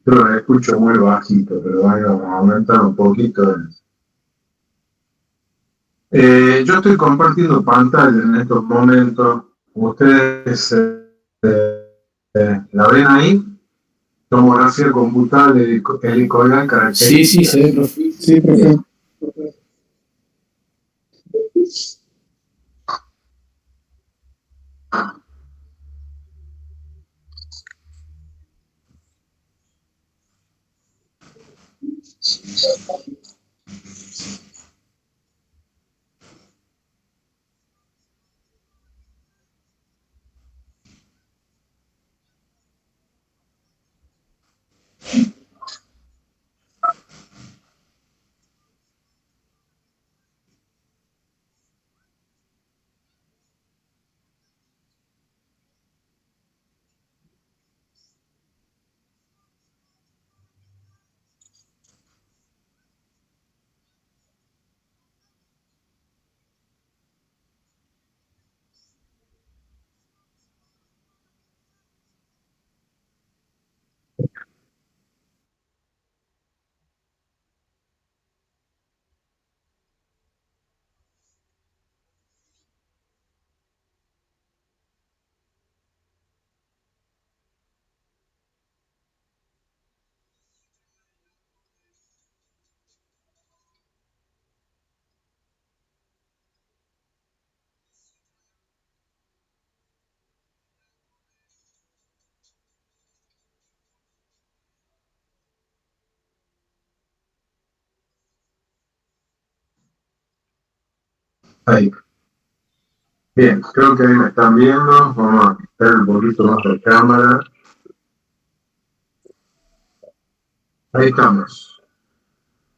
Yo lo escucho muy bajito, pero vamos a aumentar un poquito. Yo estoy compartiendo pantalla en estos momentos. ¿Ustedes la ven ahí? Tomografía computada helicoidal Sí, característica. se ve, profe. Sí, profe. Ahí. Bien, creo que ahí me están viendo. Vamos a quitar un poquito más de cámara. Ahí estamos.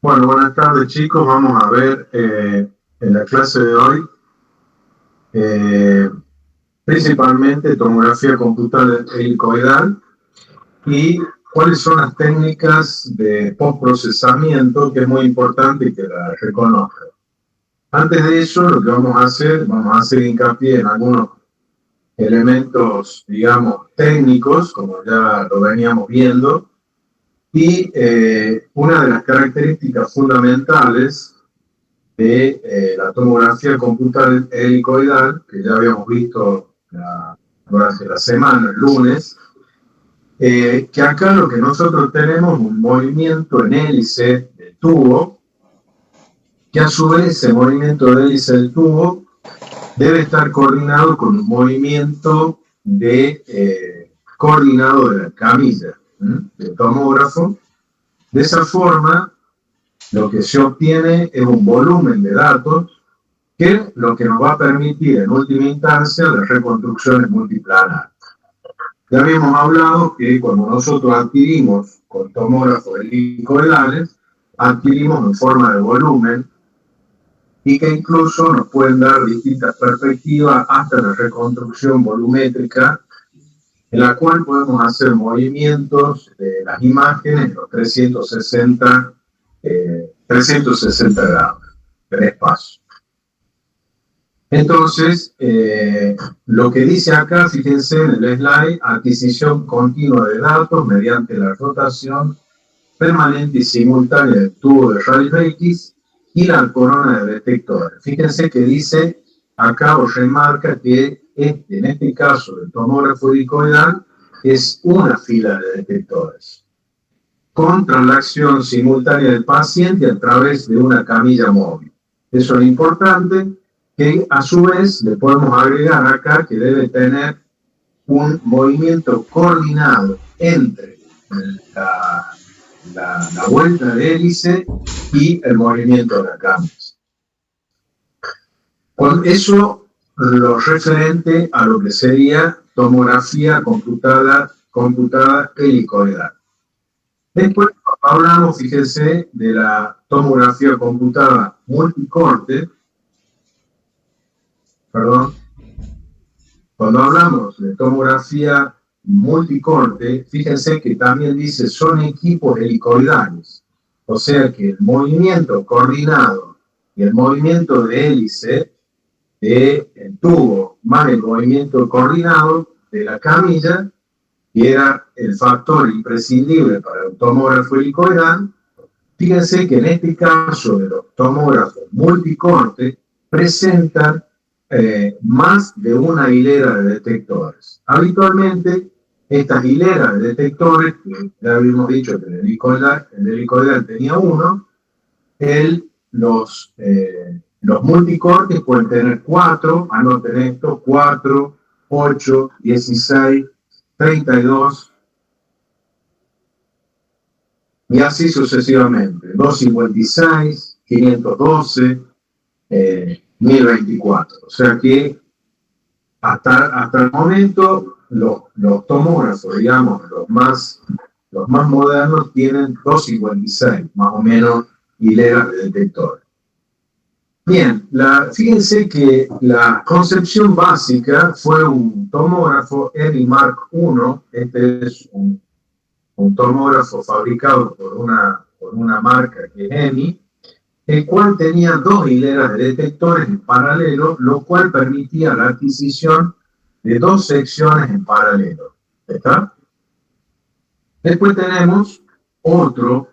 Bueno, buenas tardes chicos. Vamos a ver en la clase de hoy principalmente tomografía computada helicoidal y cuáles son las técnicas de postprocesamiento, que es muy importante que la reconozcan. Antes de eso, lo que vamos a hacer hincapié en algunos elementos, digamos, técnicos, como ya lo veníamos viendo, y una de las características fundamentales de la tomografía computada helicoidal, que ya habíamos visto durante la semana, el lunes, que acá lo que nosotros tenemos es un movimiento en hélice del tubo, que a su vez ese movimiento de hélice del tubo debe estar coordinado con un movimiento coordinado de la camilla del tomógrafo. De esa forma, lo que se obtiene es un volumen de datos que lo que nos va a permitir en última instancia las reconstrucciones multiplanares. Ya habíamos hablado que cuando nosotros adquirimos con tomógrafos helicoidales, adquirimos en forma de volumen y que incluso nos pueden dar distintas perspectivas hasta la reconstrucción volumétrica, en la cual podemos hacer movimientos de las imágenes en los 360 grados del espacio. Entonces, lo que dice acá, fíjense en el slide, adquisición continua de datos mediante la rotación permanente y simultánea del tubo de rayos X y la corona de detectores. Fíjense que dice, acá os remarca que en este caso el tomógrafo helicoidal es una fila de detectores con traslación simultánea del paciente a través de una camilla móvil. Eso es importante, que a su vez le podemos agregar acá que debe tener un movimiento coordinado entre la vuelta de hélice y el movimiento de la camilla. Con eso, lo referente a lo que sería tomografía computada helicoidal. Después hablamos, fíjense, de la tomografía computada multicorte. Cuando hablamos de tomografía multicorte, fíjense que también dice son equipos helicoidales. O sea que el movimiento coordinado y el movimiento de hélice del tubo más el movimiento coordinado de la camilla y era el factor imprescindible para el tomógrafo helicoidal. Fíjense que en este caso de los tomógrafos multicorte presentan más de una hilera de detectores. Habitualmente, estas hileras de detectores, que ya habíamos dicho que el helicoidal tenía uno, los multicortes pueden tener 4, anoten esto, 4, 8, 16, 32, y así sucesivamente. 256, 512, 1024. O sea que hasta el momento los tomógrafos, digamos, los más modernos tienen 256, más o menos, hileras de detectores. Bien, fíjense que la concepción básica fue un tomógrafo EMI Mark I. Este es un tomógrafo fabricado por una marca que es EMI, el cual tenía 2 hileras de detectores en paralelo, lo cual permitía la adquisición de 2 secciones en paralelo. ¿Está? Después tenemos otro,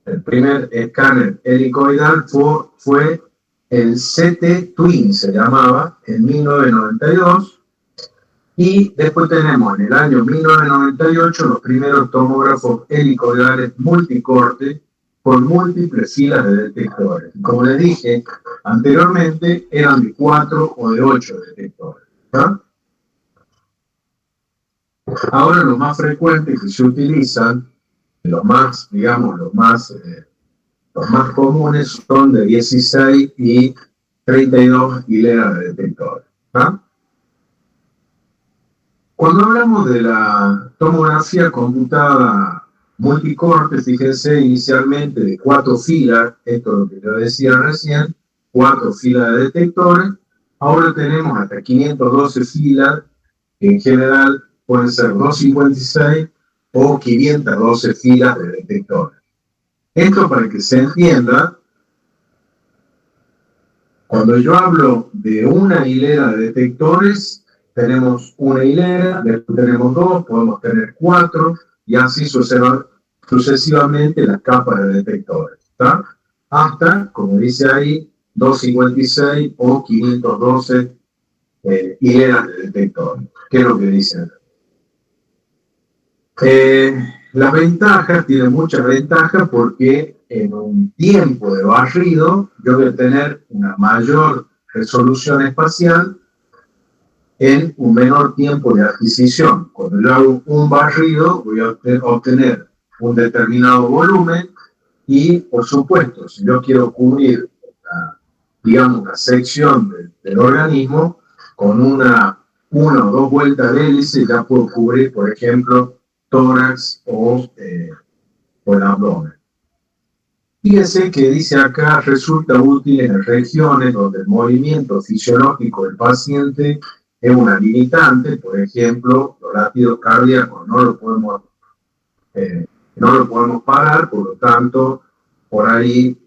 el primer escáner helicoidal fue el CT Twin, se llamaba, en 1992. Y después tenemos en el año 1998 los primeros tomógrafos helicoidales multicorte con múltiples filas de detectores. Como les dije anteriormente, eran de 4 o de 8 detectores. ¿Ah? Ahora los más frecuentes que se utilizan, los más, digamos, los más comunes son de 16 y 32 hileras de detectores. ¿Ah? Cuando hablamos de la tomografía computada multicorte, fíjense, inicialmente de 4 filas, esto es lo que yo decía recién, 4 filas de detectores, ahora tenemos hasta 512 filas, que en general pueden ser 256 o 512 filas de detectores. Esto para que se entienda, cuando yo hablo de una hilera de detectores, tenemos una hilera, después tenemos 2, podemos tener 4, y así sucesivamente las capas de detectores. ¿Está? Hasta, como dice ahí, 256 o 512 hileras de detectores. ¿Qué es lo que dicen? Las ventajas, tienen muchas ventajas porque en un tiempo de barrido yo voy a tener una mayor resolución espacial en un menor tiempo de adquisición. Cuando yo hago un barrido, voy a obtener un determinado volumen y, por supuesto, si yo quiero cubrir, digamos, la sección del organismo, con una o 2 vueltas de hélice ya puedo cubrir, por ejemplo, tórax o el abdomen. Fíjense que dice acá, resulta útil en regiones donde el movimiento fisiológico del paciente es una limitante, por ejemplo, los latidos cardíacos no lo podemos parar, por lo tanto, por ahí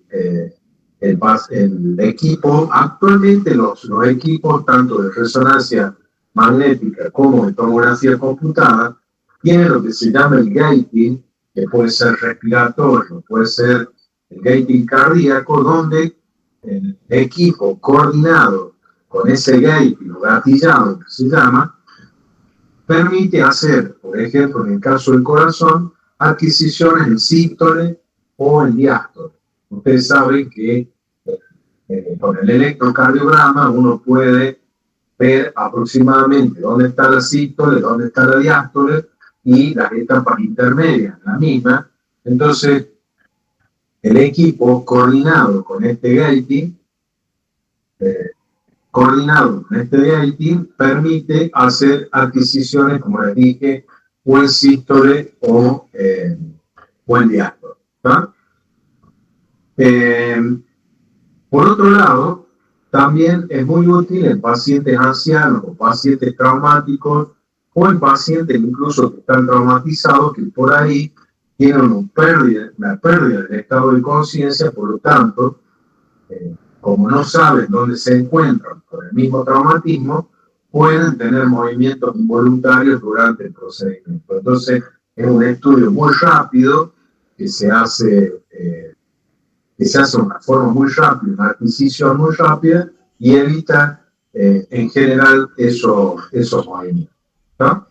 el equipo, actualmente los equipos, tanto de resonancia magnética como de tomografía computada, tienen lo que se llama el gating, que puede ser respiratorio, puede ser el gating cardíaco, donde el equipo coordinado con ese gating o gatillado que se llama, permite hacer, por ejemplo, en el caso del corazón, adquisiciones en sístole o en diástole. Ustedes saben que con el electrocardiograma uno puede ver aproximadamente dónde está la sístole, dónde está la diástole y las etapas intermedias, la misma. Entonces, el equipo coordinado con este gating, permite hacer adquisiciones, como les dije, o en sístole o en diástole. Por otro lado, también es muy útil en pacientes ancianos o pacientes traumáticos o en pacientes incluso que están traumatizados, que por ahí tienen una pérdida del estado de conciencia, por lo tanto, como no saben dónde se encuentran por el mismo traumatismo, pueden tener movimientos involuntarios durante el procedimiento. Entonces, es un estudio muy rápido que se hace de una forma muy rápida, una adquisición muy rápida y evita en general esos movimientos, ¿no?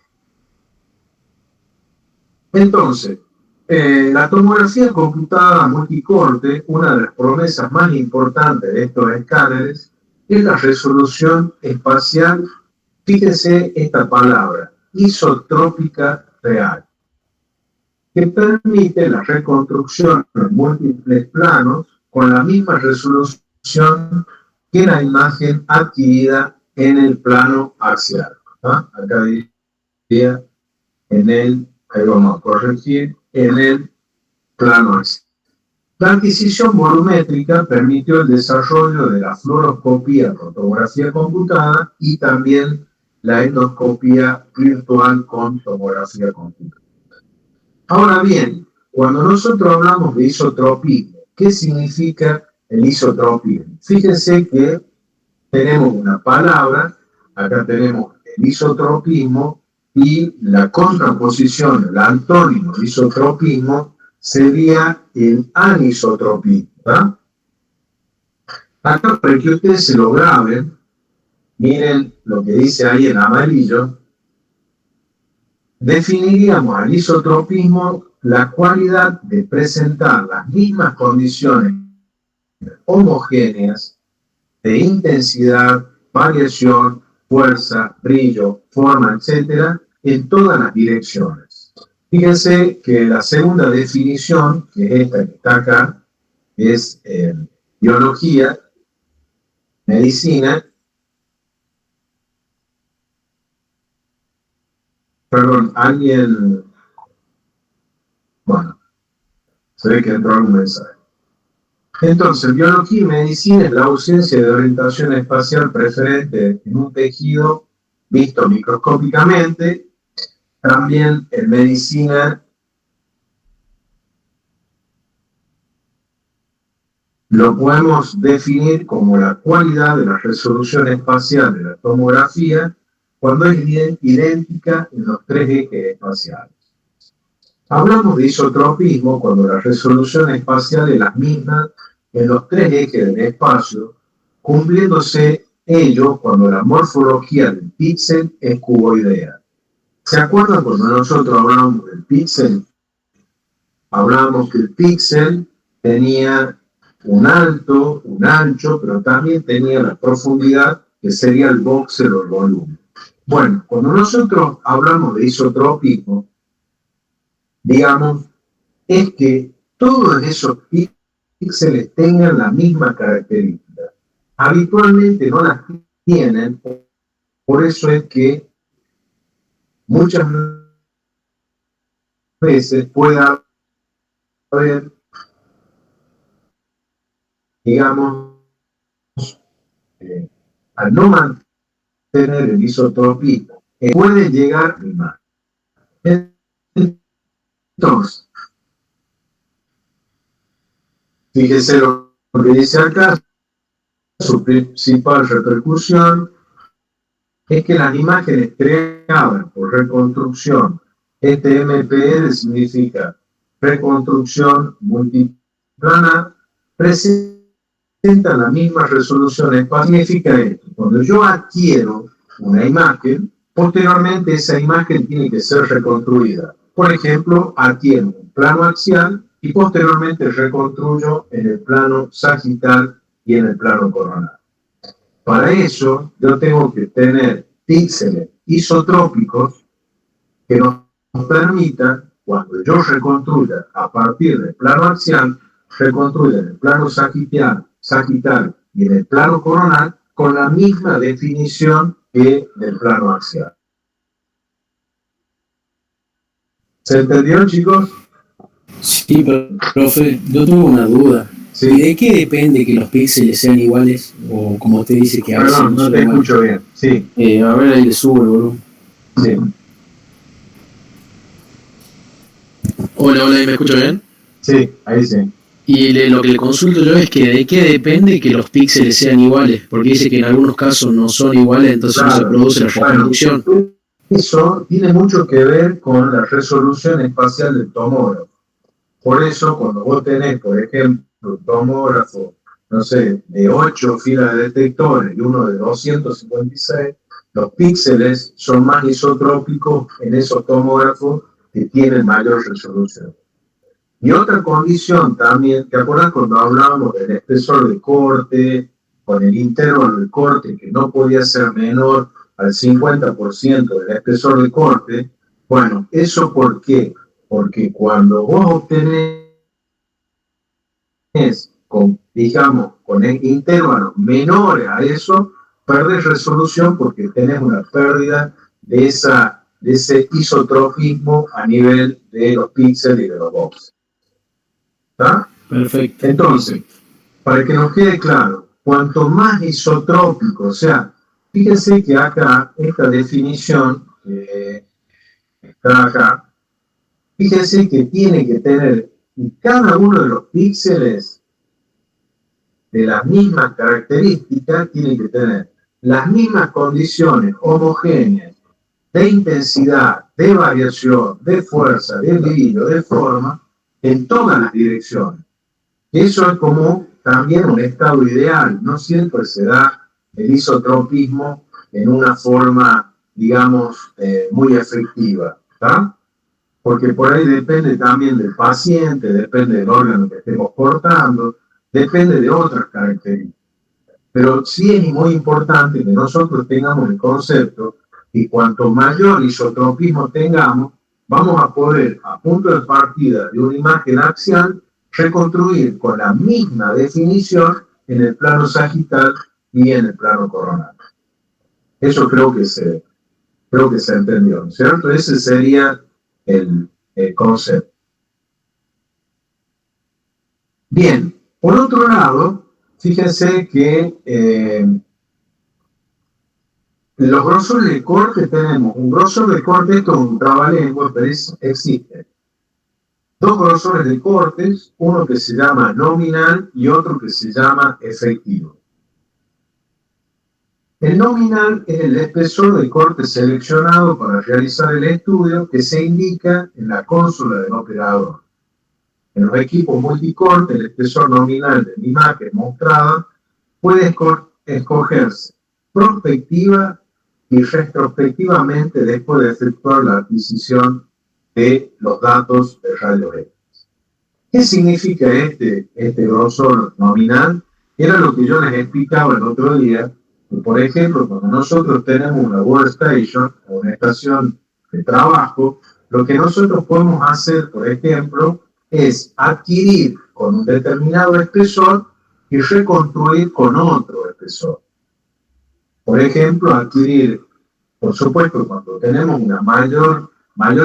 Entonces, la tomografía computada multicorte, una de las promesas más importantes de estos escáneres, es la resolución espacial. Fíjense esta palabra, isotrópica real, que permite la reconstrucción en múltiples planos con la misma resolución que la imagen adquirida en el plano axial, ¿no? Acá diría ahí vamos a corregir, en el plano axial. La adquisición volumétrica permitió el desarrollo de la fluoroscopía con tomografía computada y también la endoscopía virtual con tomografía computada. Ahora bien, cuando nosotros hablamos de isotropismo, ¿qué significa el isotropismo? Fíjense que tenemos una palabra, acá tenemos el isotropismo y la contraposición, el antónimo de isotropismo sería el anisotropismo, ¿verdad? Acá para que ustedes se lo graben, miren lo que dice ahí en amarillo, definiríamos al isotropismo la cualidad de presentar las mismas condiciones homogéneas de intensidad, variación, fuerza, brillo, forma, etc., en todas las direcciones. Fíjense que la segunda definición, que es esta que está acá, es biología, medicina, perdón, bueno, se ve que entró algún mensaje. Entonces, biología y medicina es la ausencia de orientación espacial preferente en un tejido visto microscópicamente. También en medicina lo podemos definir como la cualidad de la resolución espacial de la tomografía cuando es idéntica en los tres ejes espaciales. Hablamos de isotropismo cuando la resolución espacial es la misma en los tres ejes del espacio, cumpliéndose ello cuando la morfología del píxel es cuboidea. ¿Se acuerdan cuando nosotros hablamos del píxel? Hablábamos que el píxel tenía un alto, un ancho, pero también tenía la profundidad, que sería el voxel o el volumen. Bueno, cuando nosotros hablamos de isotropismo, digamos, es que todos esos píxeles tengan la misma característica. Habitualmente no las tienen, por eso es que muchas veces puede haber, digamos, al no mantener el isotropismo, puede llegar a más. Entonces, fíjese lo que dice acá, su principal repercusión es que las imágenes creadas por reconstrucción, este MPR significa reconstrucción multiplana, presentan la misma resolución espacial. Significa esto: cuando yo adquiero una imagen, posteriormente esa imagen tiene que ser reconstruida. Por ejemplo, adquiero un plano axial y posteriormente reconstruyo en el plano sagital y en el plano coronal. Para eso, yo tengo que tener píxeles isotrópicos que nos permitan, cuando yo reconstruya a partir del plano axial, reconstruya en el plano sagital y en el plano coronal con la misma definición que del plano axial. ¿Se entendió, chicos? Sí, profe, yo tengo una duda. Sí. ¿Y de qué depende que los píxeles sean iguales? O como usted dice que a veces Perdón, no te escucho bien. Sí. A ver, ahí le subo el volumen. Sí. Hola, ¿ahí me escucha bien? Sí, ahí sí. Y lo que le consulto yo es que de qué depende que los píxeles sean iguales, porque dice que en algunos casos no son iguales, entonces no se Claro. produce la reconstrucción. Bueno, eso tiene mucho que ver con la resolución espacial del tomógrafo. Por eso, cuando vos tenés, por ejemplo, un tomógrafo, no sé, de 8 filas de detectores y uno de 256, los píxeles son más isotrópicos en esos tomógrafos que tienen mayor resolución. Y otra condición también, ¿te acuerdas cuando hablábamos del espesor de corte, con el intervalo de corte que no podía ser menor al 50% del espesor de corte? Bueno, ¿eso por qué? Porque cuando vos obtenés, digamos, con intervalos menores a eso, perdés resolución porque tenés una pérdida de ese isotropismo a nivel de los píxeles y de los voxels. ¿Está? Perfecto. Entonces, para que nos quede claro, cuanto más isotrópico, o sea, fíjense que acá, esta definición que está acá, fíjense que tiene que tener cada uno de los píxeles de las mismas características, tiene que tener las mismas condiciones homogéneas de intensidad, de variación, de fuerza, de brillo, de forma, en todas las direcciones. Eso es como también un estado ideal, no siempre se da el isotropismo en una forma, digamos, muy efectiva, ¿tá? Porque por ahí depende también del paciente, depende del órgano que estemos cortando, depende de otras características. Pero sí es muy importante que nosotros tengamos el concepto que cuanto mayor isotropismo tengamos, vamos a poder, a punto de partida de una imagen axial, reconstruir con la misma definición en el plano sagital y en el plano coronal. Eso creo que se entendió, ¿cierto? Ese sería el concepto. Bien, por otro lado, fíjense que los grosores de corte tenemos un grosor de corte, esto es un trabalengua, pero existe dos grosores de cortes, uno que se llama nominal y otro que se llama efectivo. El nominal es el espesor de corte seleccionado para realizar el estudio que se indica en la consola del operador. En los equipos multicorte, el espesor nominal de la imagen mostrada puede escogerse prospectiva y retrospectivamente después de efectuar la adquisición de los datos de rayos X. ¿Qué significa este grosor nominal? Era lo que yo les explicaba el otro día, que por ejemplo, cuando nosotros tenemos una workstation o una estación de trabajo, lo que nosotros podemos hacer, por ejemplo, es adquirir con un determinado espesor y reconstruir con otro espesor. Por ejemplo, adquirir, por supuesto, cuando tenemos una mayor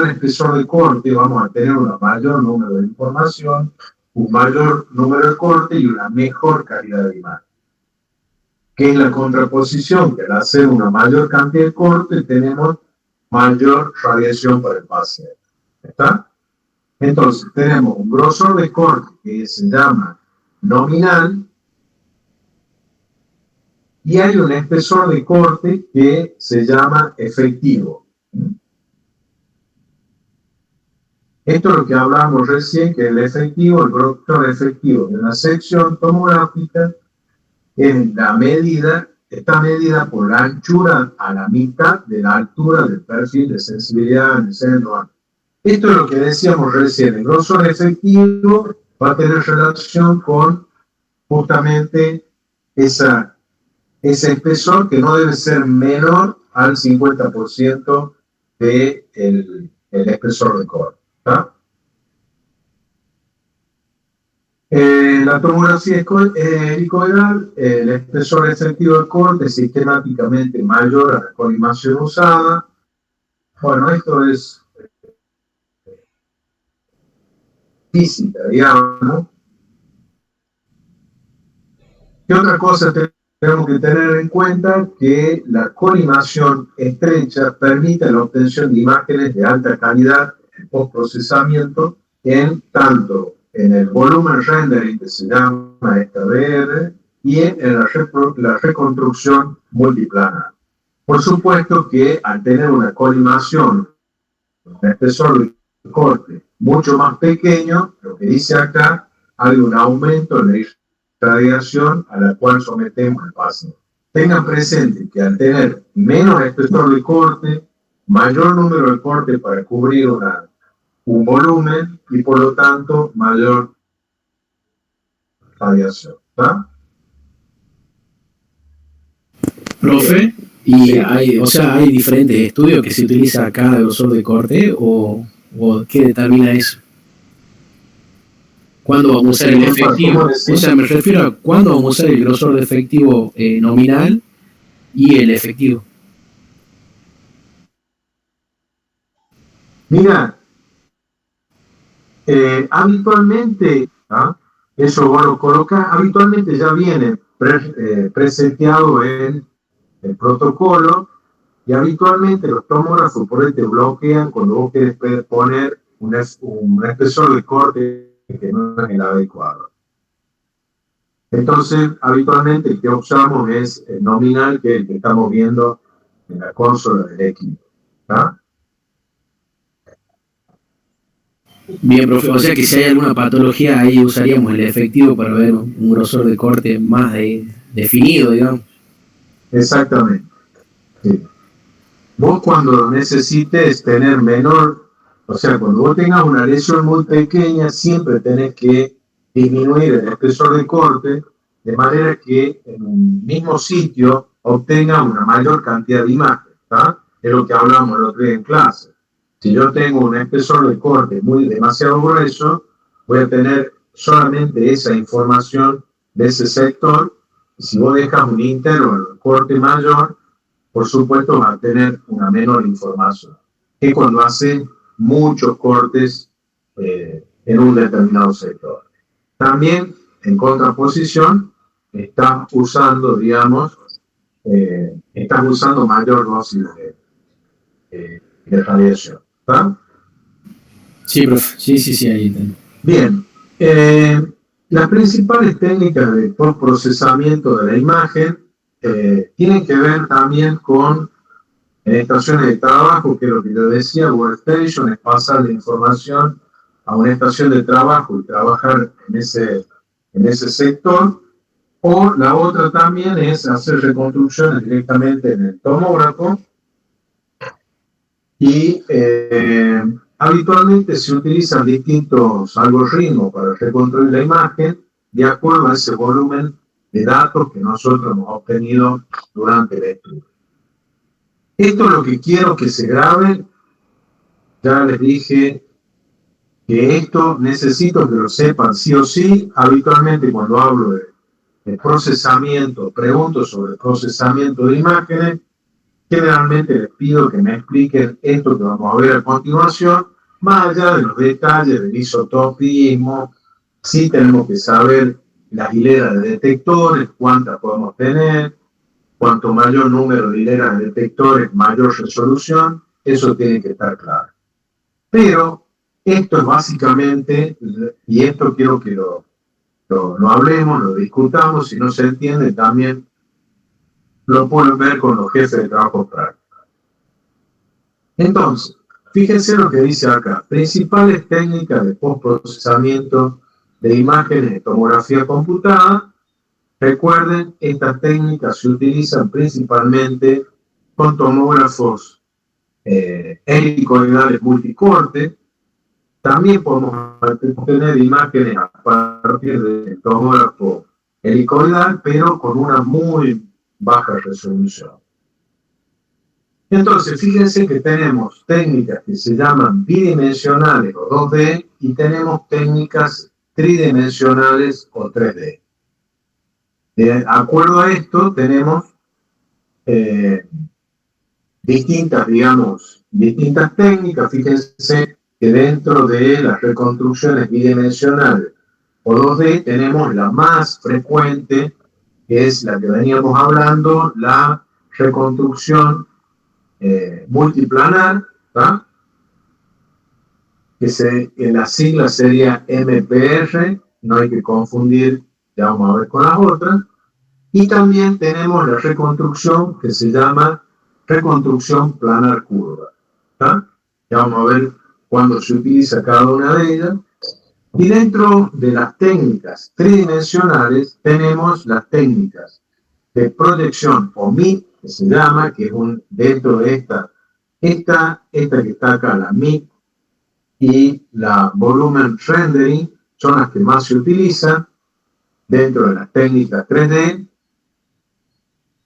espesor de corte, vamos a tener un mayor número de información, un mayor número de corte y una mejor calidad de imagen. Que es la contraposición, que al hacer una mayor cantidad de corte tenemos mayor radiación para el paciente. ¿Está? Entonces, tenemos un grosor de corte que se llama nominal y hay un espesor de corte que se llama efectivo. Esto es lo que hablábamos recién, que el efectivo, el grosor efectivo de una sección tomográfica es la medida, está medida por la anchura a la mitad de la altura del perfil de sensibilidad en el centro. Esto es lo que decíamos recién, el grosor efectivo va a tener relación con justamente ese espesor que no debe ser menor al 50% del espesor de corte. ¿Tá? La tomografía helicoidal, el espesor efectivo del corte es sistemáticamente mayor a la colimación usada. Bueno, esto es física, digamos. ¿Qué otra cosa tenemos que tener en cuenta? Que la colimación estrecha permite la obtención de imágenes de alta calidad en postprocesamiento en tanto en el volumen rendering, que se llama SVR, y en la reconstrucción multiplanar. Por supuesto que al tener una colimación, un espesor de corte mucho más pequeño, lo que dice acá, hay un aumento en la irradiación a la cual sometemos el paciente. Tengan presente que al tener menos espesor de corte, mayor número de cortes para cubrir un volumen y por lo tanto mayor radiación. ¿Está? Profe, y hay, o sea, hay diferentes estudios que se utiliza cada grosor de corte o qué determina eso. ¿Cuándo vamos a usar el efectivo? O sea, me refiero a cuándo vamos a usar el grosor de efectivo nominal y el efectivo. Mira, habitualmente, ¿ah? Eso vos lo colocas, habitualmente ya viene preseteado en el protocolo y habitualmente los tomógrafos por ahí te bloquean cuando vos querés poner un espesor de corte que no es el adecuado. Entonces, habitualmente el que usamos es el nominal, que es el que estamos viendo en la consola del equipo. ¿Ah? Bien, profe, o sea que si hay alguna patología ahí usaríamos el efectivo para ver un grosor de corte más definido, digamos. Exactamente. Sí. Vos cuando necesites tener menor, o sea, cuando vos tengas una lesión muy pequeña, siempre tenés que disminuir el espesor de corte de manera que en un mismo sitio obtenga una mayor cantidad de imágenes. ¿Tá? Es lo que hablamos el otro día en clase. Si yo tengo un espesor de corte demasiado grueso, voy a tener solamente esa información de ese sector. Y si vos dejas un intervalo de corte mayor, por supuesto va a tener una menor información que cuando hace muchos cortes en un determinado sector. También, en contraposición, estás usando, digamos, estás usando mayor dosis de radiación. ¿Está? Sí, profe. Sí, ahí está. Bien. Las principales técnicas de postprocesamiento de la imagen tienen que ver también con estaciones de trabajo, que es lo que yo decía, workstation, es pasar la información a una estación de trabajo y trabajar en ese sector. O la otra también es hacer reconstrucciones directamente en el tomógrafo. Y habitualmente se utilizan distintos algoritmos para reconstruir la imagen de acuerdo a ese volumen de datos que nosotros hemos obtenido durante el estudio. Esto es lo que quiero que se grabe. Ya les dije que esto necesito que lo sepan sí o sí. Habitualmente cuando hablo de procesamiento, pregunto sobre el procesamiento de imágenes, generalmente les pido que me expliquen esto que vamos a ver a continuación, más allá de los detalles del isotopismo. Sí tenemos que saber las hileras de detectores, cuántas podemos tener. Cuanto mayor número de hileras de detectores, mayor resolución, eso tiene que estar claro. Pero esto es básicamente, y esto quiero que lo hablemos, lo discutamos, si no se entiende también lo pueden ver con los jefes de trabajo práctico. Entonces, fíjense lo que dice acá, principales técnicas de postprocesamiento de imágenes de tomografía computada. Recuerden, estas técnicas se utilizan principalmente con tomógrafos helicoidales multicorte. También podemos obtener imágenes a partir del tomógrafo helicoidal, pero con una muy baja resolución. Entonces, fíjense que tenemos técnicas que se llaman bidimensionales o 2D y tenemos técnicas tridimensionales o 3D. De acuerdo a esto, tenemos distintas técnicas. Fíjense que dentro de las reconstrucciones bidimensionales o 2D tenemos la más frecuente, que es la que veníamos hablando, la reconstrucción multiplanar, ¿tá? que la sigla sería MPR, no hay que confundir, ya vamos a ver con las otras. Y también tenemos la reconstrucción que se llama reconstrucción planar curva. ¿Tá? Ya vamos a ver cuándo se utiliza cada una de ellas. Y dentro de las técnicas tridimensionales tenemos las técnicas de proyección o MIP, que se llama, que es dentro de esta que está acá, la MIP, y la volumen rendering, son las que más se utilizan dentro de las técnicas 3D.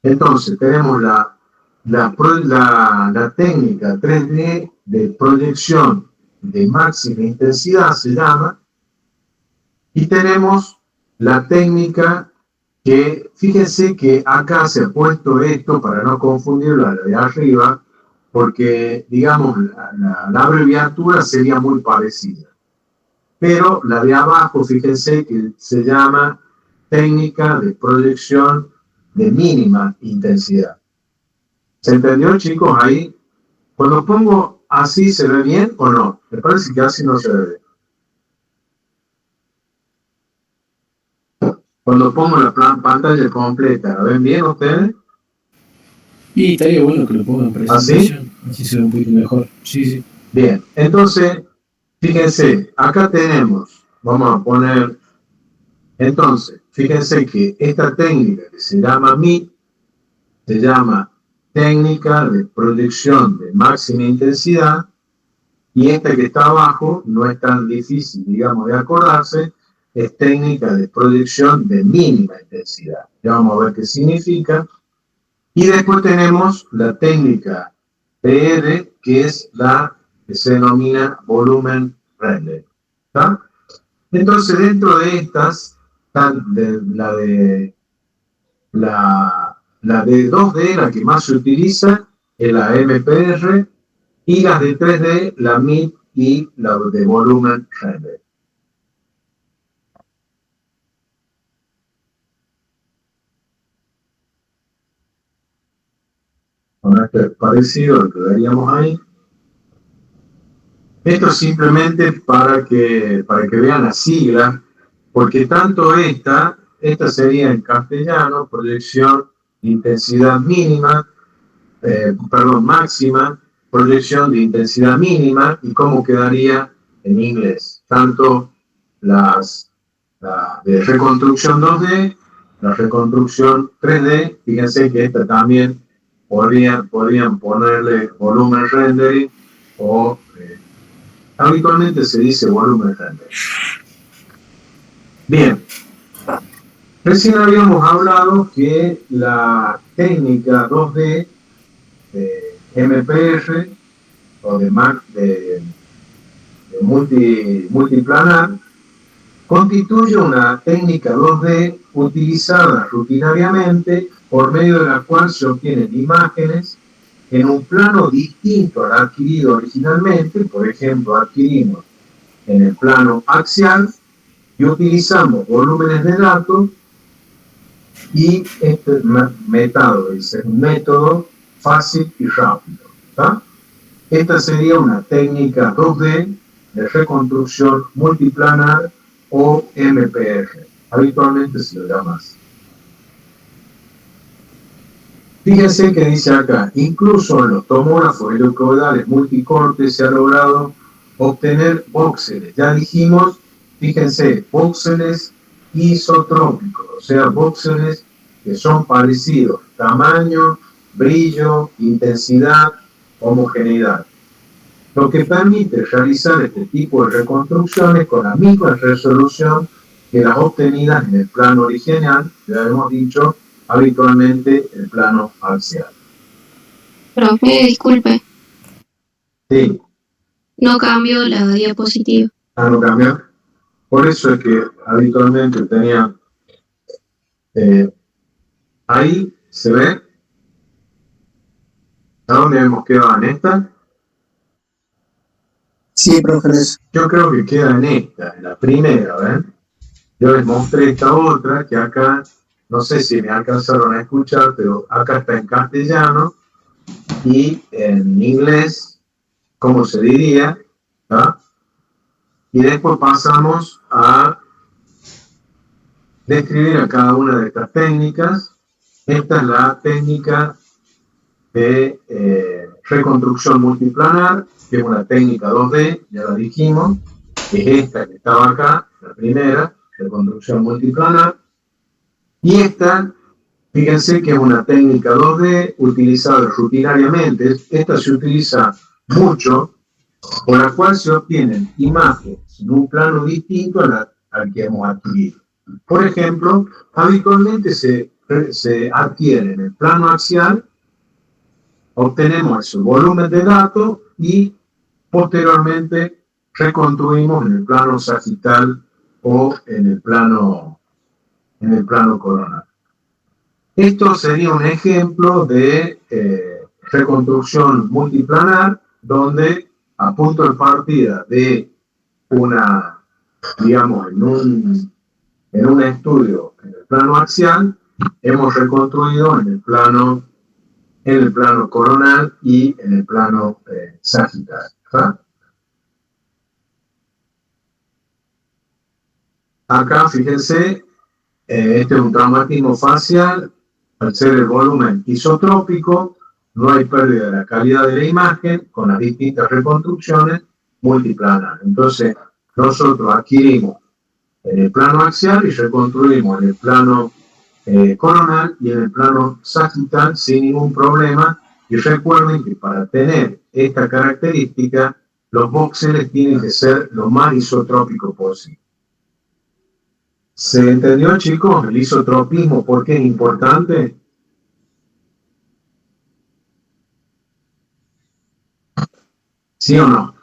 Entonces tenemos la técnica 3D de proyección de máxima intensidad, se llama, y tenemos la técnica que, fíjense que acá se ha puesto esto para no confundirlo a la de arriba, porque, digamos, la abreviatura sería muy parecida. Pero la de abajo, fíjense que se llama técnica de proyección de mínima intensidad. ¿Se entendió, chicos? Ahí, cuando pongo así, ¿se ve bien o no? Me parece que así no se ve bien. Cuando pongo la pantalla completa, ¿la ven bien ustedes? Y estaría bueno que lo pongan en presentación, así se ve un poquito mejor. Sí, sí. Bien, entonces, fíjense, acá tenemos, vamos a poner, entonces, fíjense que esta técnica que se llama MIP, se llama técnica de proyección de máxima intensidad, y esta que está abajo no es tan difícil, digamos, de acordarse, es técnica de proyección de mínima intensidad. Ya vamos a ver qué significa. Y después tenemos la técnica PR, que es la que se denomina volumen rendering. ¿Está? Entonces, dentro de estas, están la de 2D, la que más se utiliza, es la MPR, y las de 3D, la MIP y la de volumen rendering. Con este parecido al que veríamos ahí. Esto es simplemente para que vean la sigla, porque tanto esta sería en castellano, proyección de intensidad mínima, máxima, proyección de intensidad mínima, y cómo quedaría en inglés. Tanto la de reconstrucción 2D, la reconstrucción 3D, fíjense que esta también podrían ponerle volumen rendering o habitualmente se dice volumen rendering. Bien, recién habíamos hablado que la técnica 2D de MPR o de multiplanar constituye una técnica 2D utilizada rutinariamente por medio de la cual se obtienen imágenes en un plano distinto al adquirido originalmente. Por ejemplo, adquirimos en el plano axial y utilizamos volúmenes de datos, y este método es un método fácil y rápido. ¿Tá? Esta sería una técnica 2D de reconstrucción multiplanar o MPR. Habitualmente se lo llama así. Fíjense que dice acá, incluso en los tomógrafos helicoidales multicorte se ha logrado obtener vóxeles. Ya dijimos, fíjense, vóxeles isotrópicos, o sea, vóxeles que son parecidos, tamaño, brillo, intensidad, homogeneidad. Lo que permite realizar este tipo de reconstrucciones con la misma resolución que las obtenidas en el plano original, ya hemos dicho, habitualmente el plano axial. Profe, disculpe. Sí. No cambio la diapositiva. Ah, no cambió. Por eso es que habitualmente tenía... ahí se ve. ¿A dónde hemos quedado en esta? Sí, profe. Yo creo que queda en esta, en la primera, ¿ven? Yo les mostré esta otra, que acá, no sé si me alcanzaron a escuchar, pero acá está en castellano, y en inglés, ¿cómo se diría? ¿Ah? Y después pasamos a describir a cada una de estas técnicas. Esta es la técnica de reconstrucción multiplanar, que es una técnica 2D, ya la dijimos, que es esta que estaba acá, la primera, reconstrucción multiplanar. Y esta, fíjense que es una técnica 2D utilizada rutinariamente. Esta se utiliza mucho, por la cual se obtienen imágenes en un plano distinto al que hemos adquirido. Por ejemplo, habitualmente se adquiere en el plano axial, obtenemos el volumen de datos y posteriormente reconstruimos en el plano sagital o en el plano coronal. Esto sería un ejemplo de reconstrucción multiplanar, donde a punto de partida de una, digamos, en un estudio en el plano axial, hemos reconstruido en el plano coronal y en el plano sagital. ¿Verdad? Acá, fíjense, este es un traumatismo facial. Al ser el volumen isotrópico, no hay pérdida de la calidad de la imagen con las distintas reconstrucciones multiplanar. Entonces, nosotros adquirimos en el plano axial y reconstruimos en el plano coronal y en el plano sagital sin ningún problema. Y recuerden que para tener esta característica, los voxeles tienen que ser lo más isotrópicos posible. ¿Se entendió, chicos, el isotropismo por qué es importante? ¿Sí o no?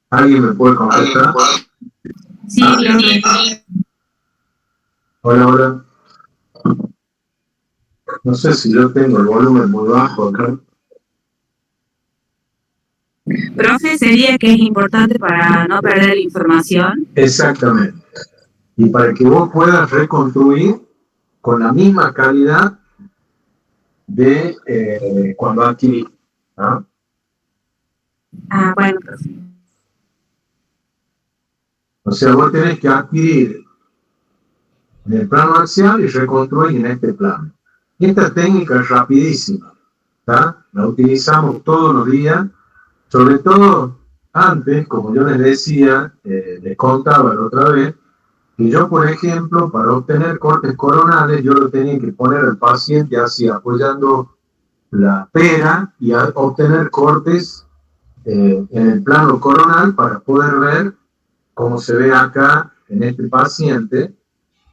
¿Alguien me puede contestar? Sí, profe. Hola, hola. No sé si yo tengo el volumen muy bajo acá. Profe, sería que es importante para no perder la información. Exactamente. Y para que vos puedas reconstruir con la misma calidad de cuando adquirís. ¿Ah? Bueno, profe. O sea, vos tenés que adquirir en el plano axial y reconstruir en este plano. Esta técnica es rapidísima, ¿tá? La utilizamos todos los días, sobre todo antes, como yo les decía, les contaba la otra vez, que yo, por ejemplo, para obtener cortes coronales, yo lo tenía que poner al paciente así, apoyando la pera y obtener cortes en el plano coronal para poder ver cómo se ve acá en este paciente,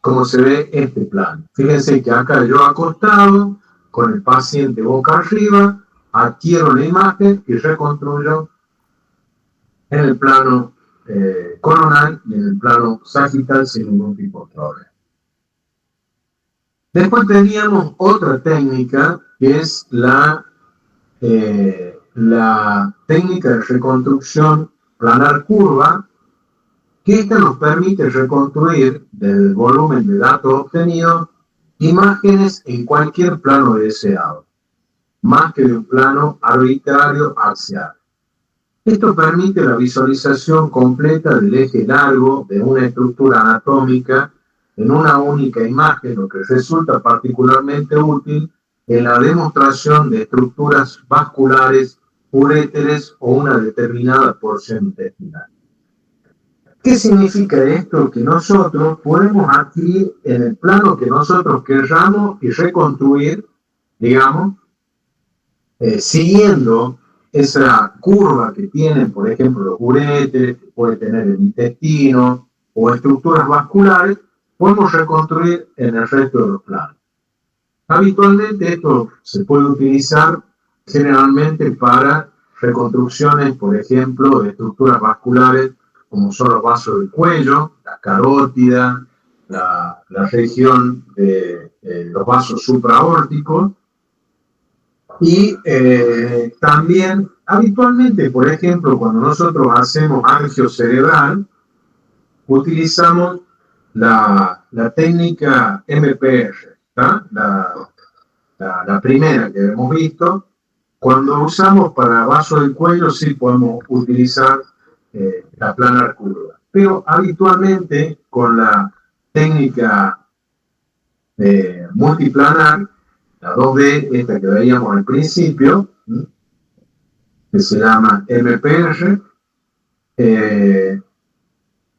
cómo se ve este plano. Fíjense que acá yo acostado, con el paciente boca arriba, adquiero la imagen y reconstruyo en el plano coronal y en el plano sagital sin ningún tipo de problema. Después teníamos otra técnica que es la técnica de reconstrucción planar curva, que esta nos permite reconstruir del volumen de datos obtenidos imágenes en cualquier plano deseado, más que de un plano arbitrario axial. Esto permite la visualización completa del eje largo de una estructura anatómica en una única imagen, lo que resulta particularmente útil en la demostración de estructuras vasculares, uréteres o una determinada porción intestinal. ¿Qué significa esto? Que nosotros podemos adquirir en el plano que nosotros querramos y reconstruir, digamos, siguiendo esa curva que tienen, por ejemplo, los uréteres, que puede tener el intestino o estructuras vasculares, podemos reconstruir en el resto de los planos. Habitualmente esto se puede utilizar generalmente para reconstrucciones, por ejemplo, de estructuras vasculares como son los vasos del cuello, la carótida, la región de los vasos supraórticos. Y también, habitualmente, por ejemplo, cuando nosotros hacemos angio cerebral, utilizamos la técnica MPR, ¿tá? La primera que hemos visto. Cuando usamos para vaso del cuello, sí podemos utilizar la planar curva. Pero habitualmente con la técnica multiplanar, la 2D, esta que veíamos al principio, que se llama MPR,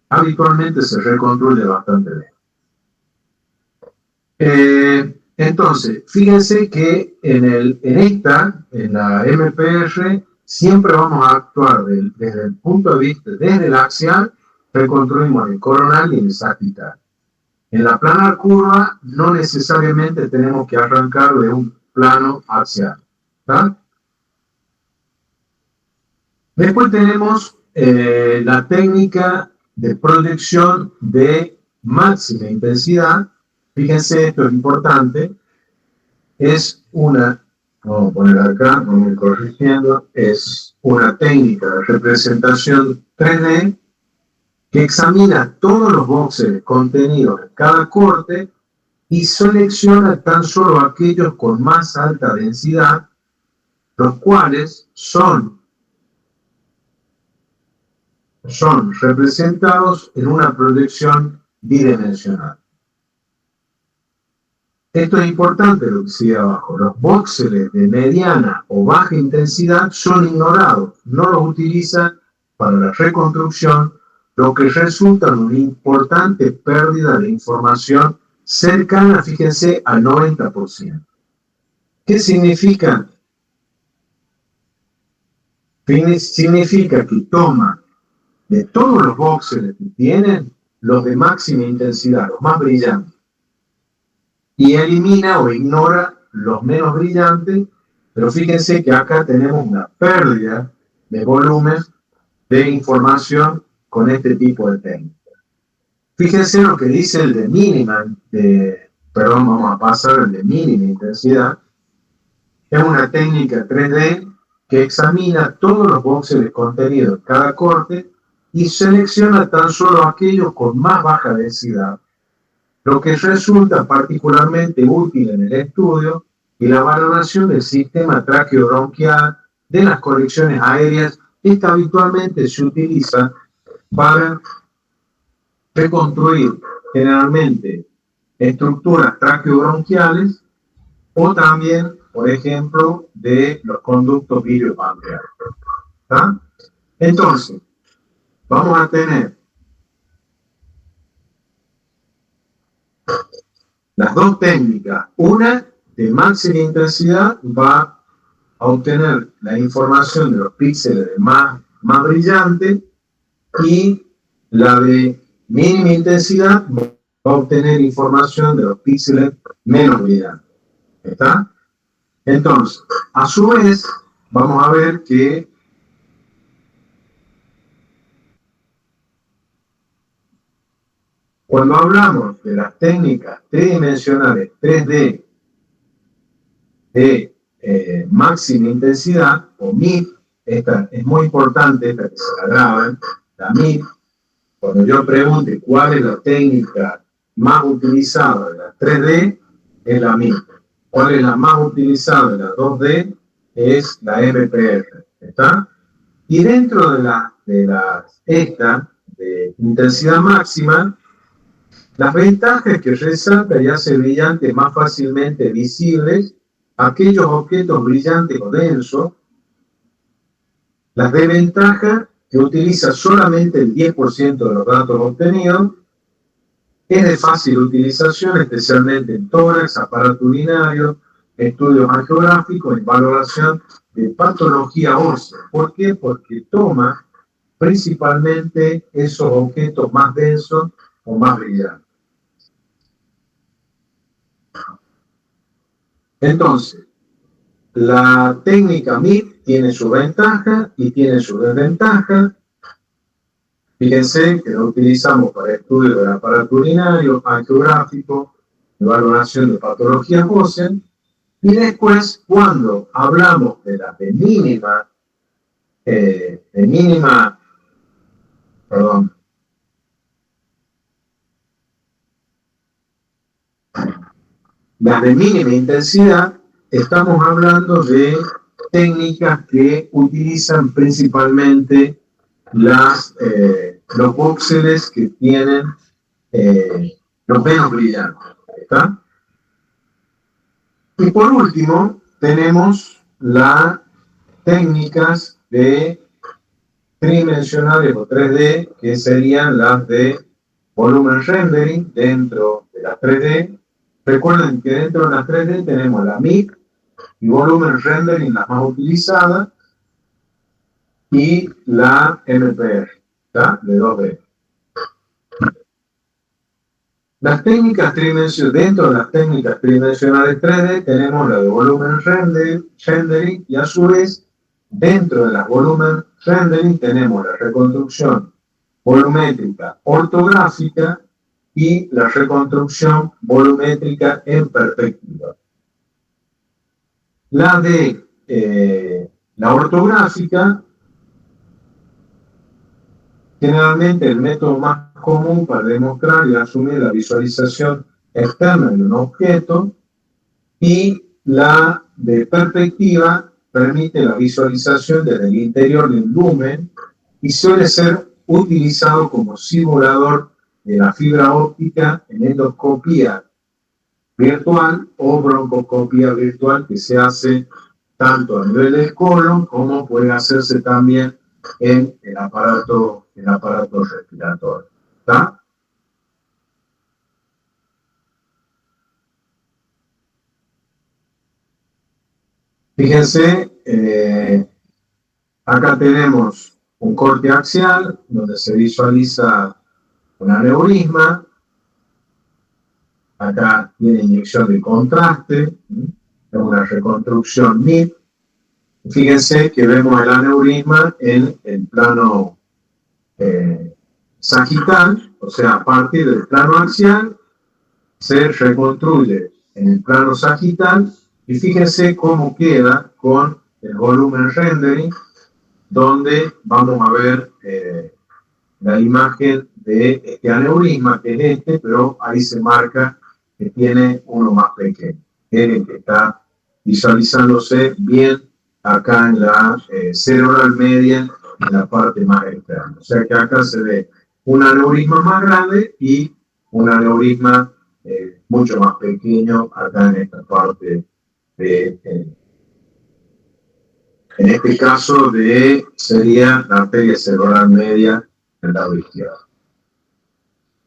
habitualmente se reconstruye bastante bien. Entonces, fíjense que en la MPR, siempre vamos a actuar desde el punto de vista, desde el axial, reconstruimos el coronal y el sagital. En la planar curva, no necesariamente tenemos que arrancar de un plano axial, ¿tá? Después tenemos la técnica de proyección de máxima intensidad. Fíjense, esto es importante. Es una, vamos a poner acá, vamos a ir corrigiendo, es una técnica de representación 3D que examina todos los voxeles contenidos en cada corte y selecciona tan solo aquellos con más alta densidad, los cuales son representados en una proyección bidimensional. Esto es importante lo que sigue abajo. Los voxeles de mediana o baja intensidad son ignorados, no los utilizan para la reconstrucción, lo que resulta en una importante pérdida de información cercana, fíjense, al 90%. ¿Qué significa? Significa que toma de todos los voxeles que tienen los de máxima intensidad, los más brillantes, y elimina o ignora los menos brillantes, pero fíjense que acá tenemos una pérdida de volumen de información con este tipo de técnica. Fíjense lo que dice el de mínima, vamos a pasar al de mínima intensidad. Es una técnica 3D que examina todos los voxeles contenidos en cada corte y selecciona tan solo aquellos con más baja densidad, lo que resulta particularmente útil en el estudio y la valoración del sistema traqueobronquial, de las conexiones aéreas. Esta habitualmente se utiliza para reconstruir generalmente estructuras traqueobronquiales o también, por ejemplo, de los conductos biliopancreáticos. ¿Tá? Entonces, vamos a tener las dos técnicas. Una de máxima intensidad va a obtener la información de los píxeles más brillantes, y la de mínima intensidad va a obtener información de los píxeles menos brillantes. ¿Está? Entonces, a su vez, vamos a ver que cuando hablamos de las técnicas tridimensionales 3D de máxima intensidad, o MIP, esta es muy importante, esta que se la graben, la MIP, cuando yo pregunte cuál es la técnica más utilizada de la 3D, es la MIP. ¿Cuál es la más utilizada de la 2D? Es la MPR. ¿Está? Y dentro de esta de intensidad máxima, las ventajas que resalta y hace brillantes más fácilmente visibles aquellos objetos brillantes o densos. Las desventajas, que utiliza solamente el 10% de los datos obtenidos, es de fácil utilización, especialmente en tórax, aparato urinario, estudios angiográficos y valoración de patología ósea. ¿Por qué? Porque toma principalmente esos objetos más densos o más brillantes. Entonces, la técnica MIP tiene su ventaja y tiene su desventaja. Fíjense que lo utilizamos para estudio del aparato urinario, angiográfico, valoración de patologías óseas. Y después, cuando hablamos de las de mínima, las de mínima intensidad, estamos hablando de técnicas que utilizan principalmente los voxeles que tienen los menos brillantes. ¿Está? Y por último, tenemos las técnicas de tridimensionales o 3D, que serían las de volumen rendering dentro de las 3D. Recuerden que dentro de las 3D tenemos la MIP y volumen rendering, las más utilizadas, y la MPR, ¿tá? De 2D. Las técnicas tridimensionales, dentro de las técnicas tridimensionales 3D tenemos la de volumen rendering, y a su vez dentro de las volumen rendering tenemos la reconstrucción volumétrica ortográfica y la reconstrucción volumétrica en perspectiva. La de la ortográfica, generalmente el método más común para demostrar y asumir la visualización externa de un objeto, y la de perspectiva permite la visualización desde el interior de un lumen y suele ser utilizado como simulador de la fibra óptica en endoscopía virtual o broncoscopía virtual, que se hace tanto a nivel del colon como puede hacerse también en el aparato respiratorio. ¿Está? Fíjense, acá tenemos un corte axial donde se visualiza un aneurisma. Acá tiene inyección de contraste, es una reconstrucción MIP. Fíjense que vemos el aneurisma en el plano sagital, o sea, a partir del plano axial, se reconstruye en el plano sagital, y fíjense cómo queda con el volumen rendering, donde vamos a ver la imagen de este aneurisma, que es este, pero ahí se marca que tiene uno más pequeño, que es el que está visualizándose bien acá en la cerebral media, en la parte más externa. O sea que acá se ve un aneurisma más grande y un aneurisma mucho más pequeño acá en esta parte en este caso sería la arteria cerebral media del lado izquierdo.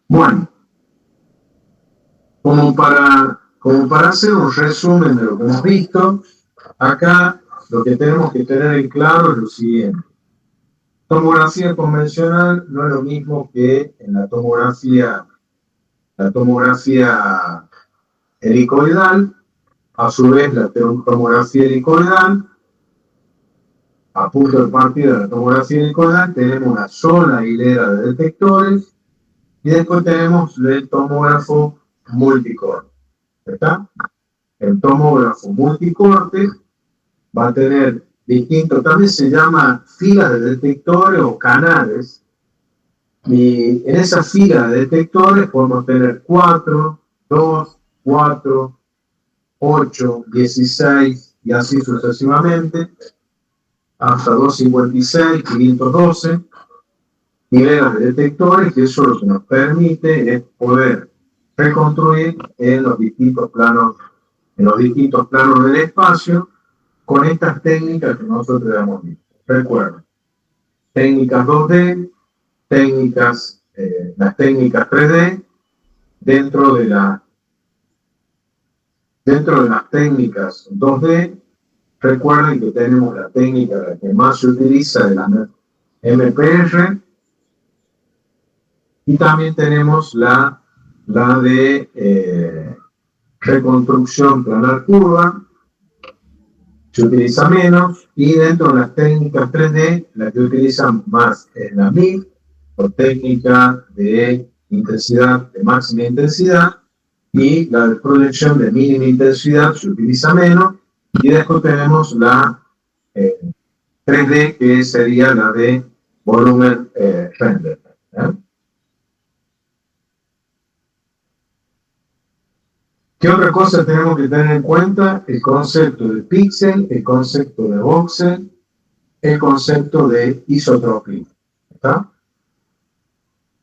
Bueno, como para hacer un resumen de lo que hemos visto, acá lo que tenemos que tener en claro es lo siguiente. Tomografía convencional no es lo mismo que en la tomografía helicoidal. A su vez, la tomografía helicoidal, a punto de partida de la tomografía helicoidal, tenemos una sola hilera de detectores, y después tenemos el tomógrafo multicorte. ¿Está? El tomógrafo multicorte va a tener distintos, también se llama filas de detectores o canales, y en esa fila de detectores podemos tener 4, 2, 4, 8, 16 y así sucesivamente, hasta 256, 512 hileras de detectores, que eso lo que nos permite es poder reconstruir en los distintos planos del espacio con estas técnicas que nosotros hemos visto. Recuerden, técnicas 2D, las técnicas 3D, dentro de las técnicas 2D, recuerden que tenemos la técnica que más se utiliza de la MPR, y también tenemos la de reconstrucción planar curva, se utiliza menos, y dentro de las técnicas 3D, la que utilizan más es la MIP, o técnica de intensidad, de máxima intensidad, y la de proyección de mínima intensidad se utiliza menos, y después tenemos la 3D, que sería la de volumen render. ¿Qué otra cosa tenemos que tener en cuenta? El concepto de píxel, el concepto de voxel, el concepto de isotropía. ¿Está?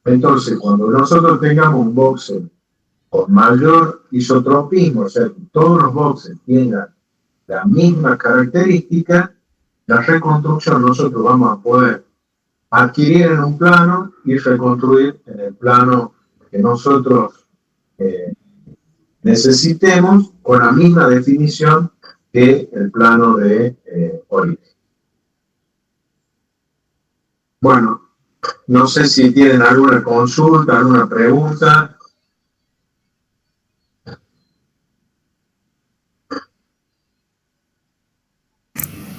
Entonces, cuando nosotros tengamos un voxel con mayor isotropismo, o sea, que todos los voxels tengan la misma característica, la reconstrucción nosotros vamos a poder adquirir en un plano y reconstruir en el plano que nosotros necesitemos con la misma definición que el plano de origen. Bueno, no sé si tienen alguna consulta, alguna pregunta.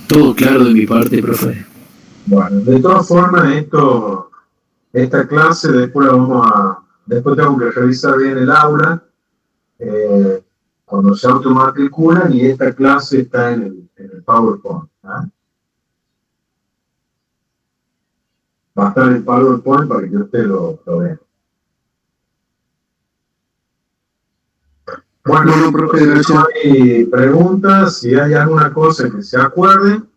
Todo claro de mi parte, profe. Bueno, de todas formas, esta clase después después tengo que revisar bien el aula cuando se automatriculan y esta clase está en el PowerPoint. ¿Ah? Va a estar en el PowerPoint para que usted lo vea. Bueno, profe, gracias. Si no hay preguntas, si hay alguna cosa que se acuerden,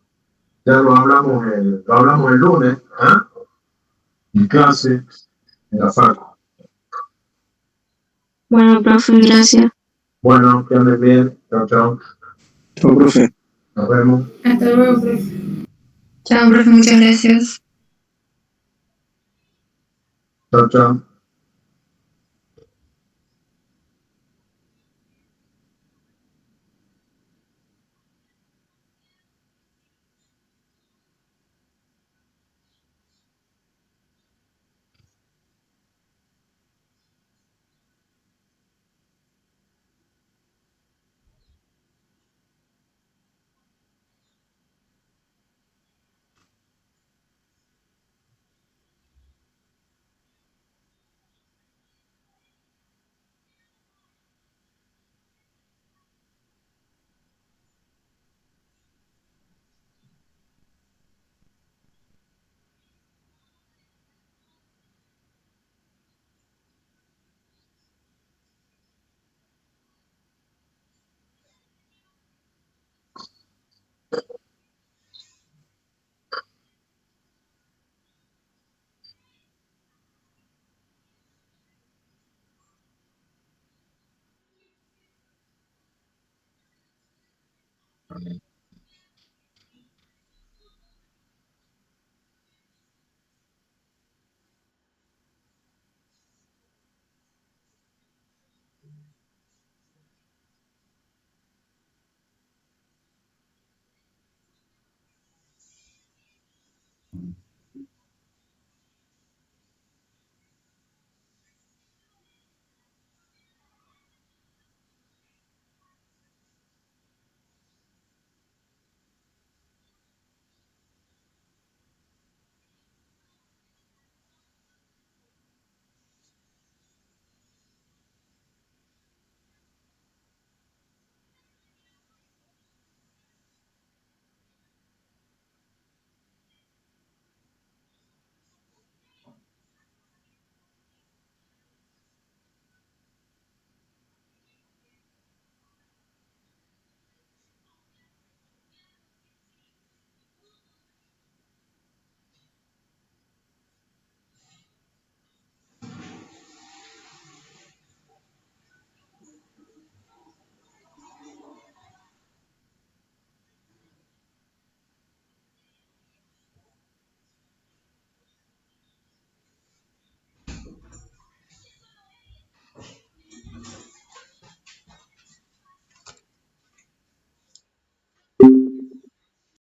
ya lo hablamos el lunes, ¿ah? En clase, en la facu. Bueno, profe, gracias. Bueno, que anden bien. Chao, chao. Chao, profe. Nos vemos. Hasta luego, profe. Chao, profe, muchas gracias. Chao, chao. Amén.